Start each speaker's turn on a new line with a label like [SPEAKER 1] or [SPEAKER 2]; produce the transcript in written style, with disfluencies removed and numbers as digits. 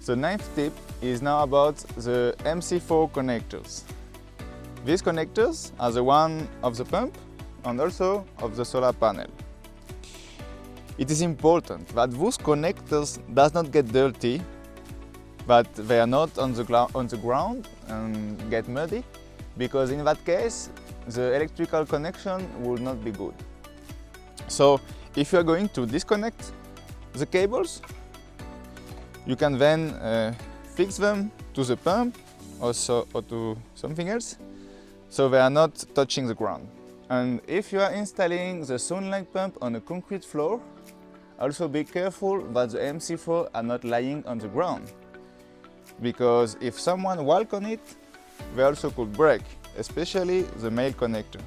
[SPEAKER 1] The ninth tip is now about the MC4 connectors. These connectors are the one of the pump and also of the solar panel. It is important that those connectors does not get dirty, that they are not on the ground and get muddy, because in that case the electrical connection will not be good. So if you are going to disconnect the cables, you can then fix them to the pump or to something else, so they are not touching the ground. And if you are installing the sunlight pump on a concrete floor, also be careful that the MC4 are not lying on the ground, because if someone walks on it, they also could break, especially the male connector.